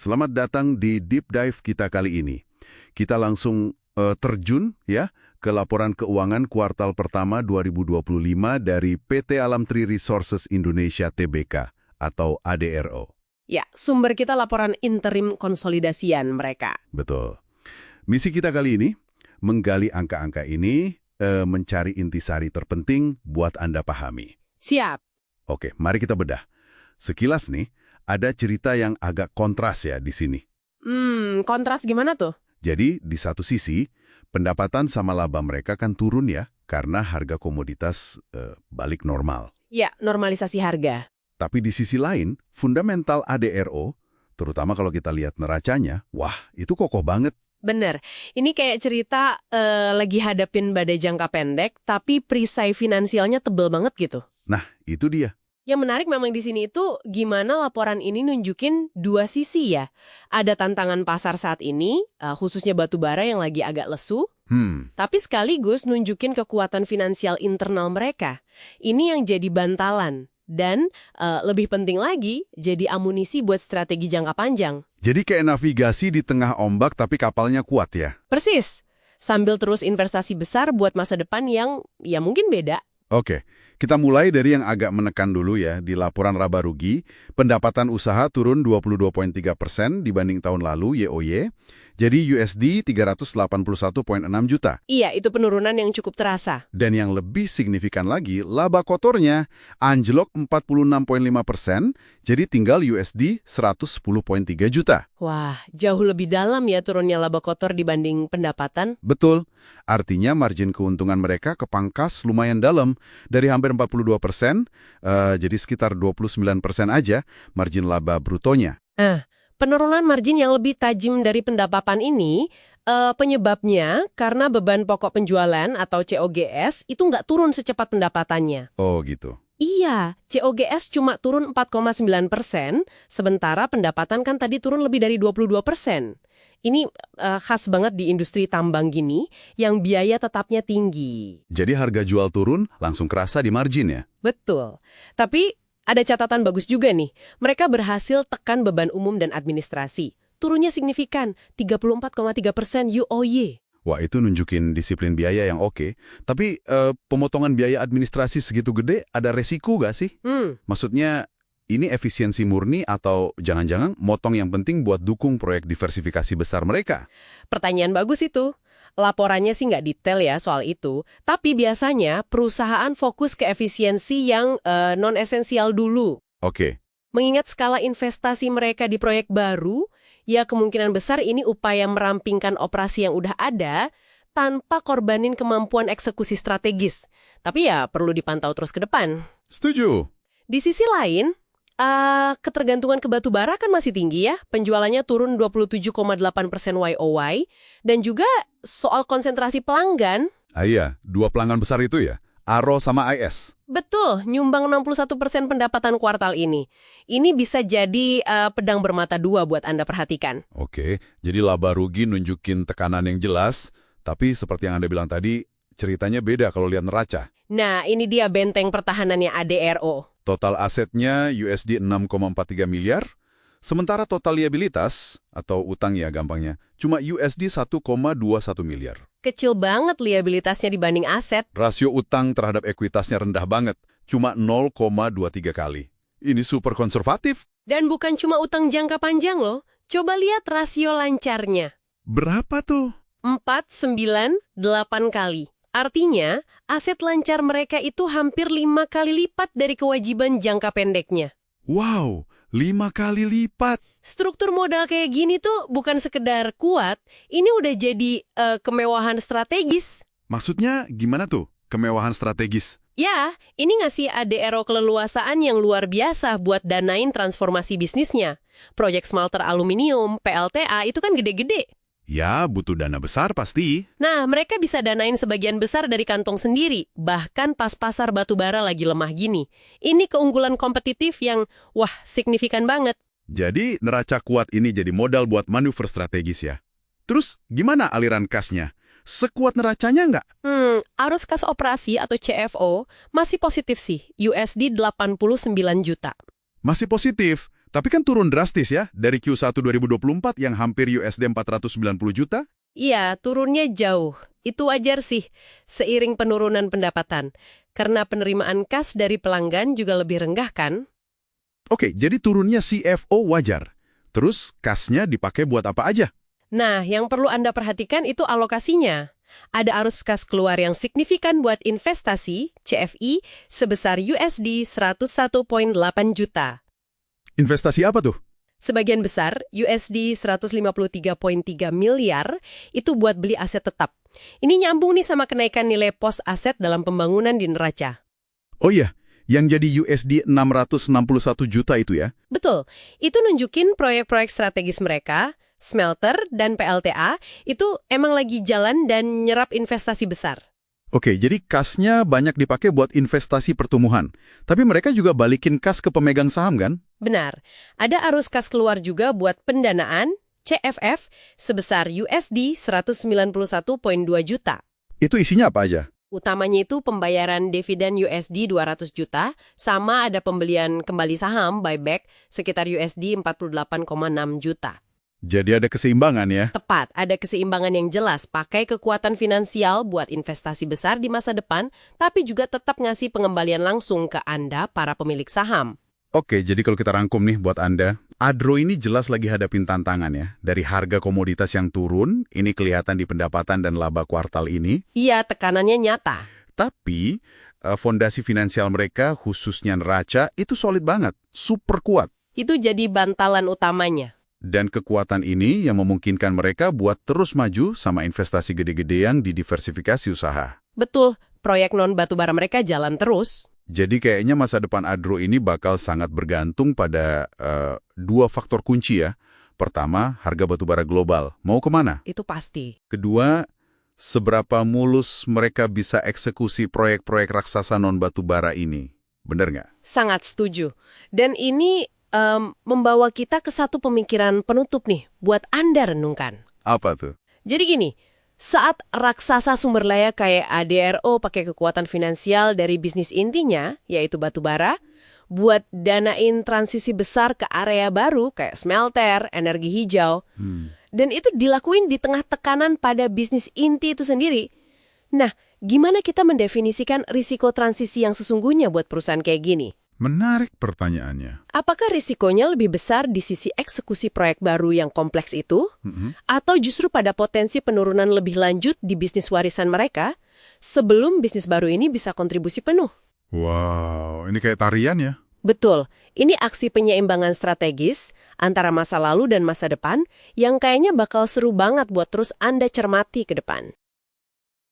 Selamat datang di Deep Dive kita kali ini. Kita langsung terjun ya ke laporan keuangan kuartal pertama 2025 dari PT Alam Tree Resources Indonesia Tbk atau ADRO. Ya, sumber kita laporan interim konsolidasian mereka. Betul. Misi kita kali ini menggali angka-angka ini, mencari intisari terpenting buat Anda pahami. Siap. Oke, mari kita bedah. Sekilas nih, ada cerita yang agak kontras ya di sini. Kontras gimana tuh? Jadi, di satu sisi, pendapatan sama laba mereka kan turun ya, karena harga komoditas balik normal. Ya, normalisasi harga. Tapi di sisi lain, fundamental ADRO, terutama kalau kita lihat neracanya, wah, itu kokoh banget. Bener. Ini kayak cerita lagi hadapin badai jangka pendek, tapi perisai finansialnya tebel banget gitu. Nah, itu dia. Yang menarik memang di sini itu gimana laporan ini nunjukin dua sisi ya. Ada tantangan pasar saat ini, khususnya batu bara yang lagi agak lesu, tapi sekaligus nunjukin kekuatan finansial internal mereka. Ini yang jadi bantalan. Dan lebih penting lagi, jadi amunisi buat strategi jangka panjang. Jadi kayak navigasi di tengah ombak tapi kapalnya kuat ya? Persis. Sambil terus investasi besar buat masa depan yang ya mungkin beda. Oke, kita mulai dari yang agak menekan dulu ya. Di laporan raba rugi, pendapatan usaha turun 22,3% dibanding tahun lalu YoY, jadi USD 381,6 juta. Iya, itu penurunan yang cukup terasa. Dan yang lebih signifikan lagi, laba kotornya anjlok 46,5%, jadi tinggal USD 110,3 juta. Wah, jauh lebih dalam ya turunnya laba kotor dibanding pendapatan. Betul, artinya margin keuntungan mereka kepangkas lumayan dalam, dari hampir 42%, jadi sekitar 29% aja margin laba brutonya. Penurunan margin yang lebih tajam dari pendapatan ini, penyebabnya karena beban pokok penjualan atau COGS itu nggak turun secepat pendapatannya. Oh gitu. Iya, COGS cuma turun 4,9%, sementara pendapatan kan tadi turun lebih dari 22%. Ini khas banget di industri tambang gini, yang biaya tetapnya tinggi. Jadi harga jual turun, langsung kerasa di margin ya? Betul. Tapi ada catatan bagus juga nih. Mereka berhasil tekan beban umum dan administrasi. Turunnya signifikan, 34,3% YoY. Wah, itu nunjukin disiplin biaya yang oke. Tapi pemotongan biaya administrasi segitu gede, ada resiko gak sih? Maksudnya, ini efisiensi murni atau jangan-jangan motong yang penting buat dukung proyek diversifikasi besar mereka? Pertanyaan bagus itu. Laporannya sih nggak detail ya soal itu, tapi biasanya perusahaan fokus ke efisiensi yang non-esensial dulu. Oke. Mengingat skala investasi mereka di proyek baru, ya kemungkinan besar ini upaya merampingkan operasi yang udah ada tanpa korbanin kemampuan eksekusi strategis. Tapi ya perlu dipantau terus ke depan. Setuju. Di sisi lain, ketergantungan ke batu bara kan masih tinggi ya. Penjualannya turun 27,8% YoY. Dan juga soal konsentrasi pelanggan. Iya, dua pelanggan besar itu ya? ARO sama IS. Betul, nyumbang 61% pendapatan kuartal ini. Ini bisa jadi pedang bermata dua buat Anda perhatikan. Oke, jadi laba rugi nunjukin tekanan yang jelas. Tapi seperti yang Anda bilang tadi, ceritanya beda kalau lihat neraca. Nah, ini dia benteng pertahanannya ADRO. Total asetnya USD 6,43 miliar, sementara total liabilitas, atau utang ya gampangnya, cuma USD 1,21 miliar. Kecil banget liabilitasnya dibanding aset. Rasio utang terhadap ekuitasnya rendah banget, cuma 0,23 kali. Ini super konservatif. Dan bukan cuma utang jangka panjang loh. Coba lihat rasio lancarnya. Berapa tuh? 4, 9, 8 kali. Artinya, aset lancar mereka itu hampir 5 kali lipat dari kewajiban jangka pendeknya. Wow, 5 kali lipat. Struktur modal kayak gini tuh bukan sekedar kuat, ini udah jadi kemewahan strategis. Maksudnya gimana tuh, kemewahan strategis? Ya, ini ngasih ADRO keleluasaan yang luar biasa buat danain transformasi bisnisnya. Proyek smelter aluminium, PLTA, itu kan gede-gede. Ya, butuh dana besar pasti. Nah, mereka bisa danain sebagian besar dari kantong sendiri, bahkan pas pasar batu bara lagi lemah gini. Ini keunggulan kompetitif yang, wah, signifikan banget. Jadi, neraca kuat ini jadi modal buat manuver strategis ya. Terus, gimana aliran kasnya? Sekuat neracanya nggak? Arus kas operasi atau CFO masih positif sih, USD 89 juta. Masih positif, Tapi kan turun drastis ya, dari Q1 2024 yang hampir USD 490 juta. Iya, turunnya jauh. Itu wajar sih, seiring penurunan pendapatan. Karena penerimaan kas dari pelanggan juga lebih rendah kan? Oke, jadi turunnya CFO wajar. Terus kasnya dipakai buat apa aja? Nah, yang perlu Anda perhatikan itu alokasinya. Ada arus kas keluar yang signifikan buat investasi, CFI, sebesar USD 101,8 juta. Investasi apa tuh? Sebagian besar, USD 153,3 miliar, itu buat beli aset tetap. Ini nyambung nih sama kenaikan nilai pos aset dalam pembangunan di neraca. Oh iya, yang jadi USD 661 juta itu ya? Betul, itu nunjukin proyek-proyek strategis mereka, smelter dan PLTA, itu emang lagi jalan dan nyerap investasi besar. Oke, jadi kasnya banyak dipakai buat investasi pertumbuhan. Tapi mereka juga balikin kas ke pemegang saham kan? Benar, ada arus kas keluar juga buat pendanaan, CFF, sebesar USD 191,2 juta. Itu isinya apa aja? Utamanya itu pembayaran dividen USD 200 juta, sama ada pembelian kembali saham, buyback, sekitar USD 48,6 juta. Jadi ada keseimbangan ya? Tepat, ada keseimbangan yang jelas, pakai kekuatan finansial buat investasi besar di masa depan, tapi juga tetap ngasih pengembalian langsung ke Anda, para pemilik saham. Oke, jadi kalau kita rangkum nih buat Anda, Adro ini jelas lagi hadapin tantangan ya. Dari harga komoditas yang turun, ini kelihatan di pendapatan dan laba kuartal ini. Iya, tekanannya nyata. Tapi, fondasi finansial mereka, khususnya neraca, itu solid banget, super kuat. Itu jadi bantalan utamanya. Dan kekuatan ini yang memungkinkan mereka buat terus maju sama investasi gede-gedean di diversifikasi usaha. Betul, proyek non-batubara mereka jalan terus. Jadi kayaknya masa depan Adro ini bakal sangat bergantung pada dua faktor kunci ya. Pertama, harga batubara global. Mau kemana? Itu pasti. Kedua, seberapa mulus mereka bisa eksekusi proyek-proyek raksasa non-batubara ini. Bener nggak? Sangat setuju. Dan ini membawa kita ke satu pemikiran penutup nih, buat Anda renungkan. Apa tuh? Jadi gini, saat raksasa sumber daya kayak ADRO pakai kekuatan finansial dari bisnis intinya, yaitu batubara, buat danain transisi besar ke area baru kayak smelter, energi hijau, dan itu dilakuin di tengah tekanan pada bisnis inti itu sendiri. Nah, gimana kita mendefinisikan risiko transisi yang sesungguhnya buat perusahaan kayak gini? Menarik pertanyaannya. Apakah risikonya lebih besar di sisi eksekusi proyek baru yang kompleks itu? Atau justru pada potensi penurunan lebih lanjut di bisnis warisan mereka sebelum bisnis baru ini bisa kontribusi penuh? Wow, ini kayak tarian ya? Betul, ini aksi penyeimbangan strategis antara masa lalu dan masa depan yang kayaknya bakal seru banget buat terus Anda cermati ke depan.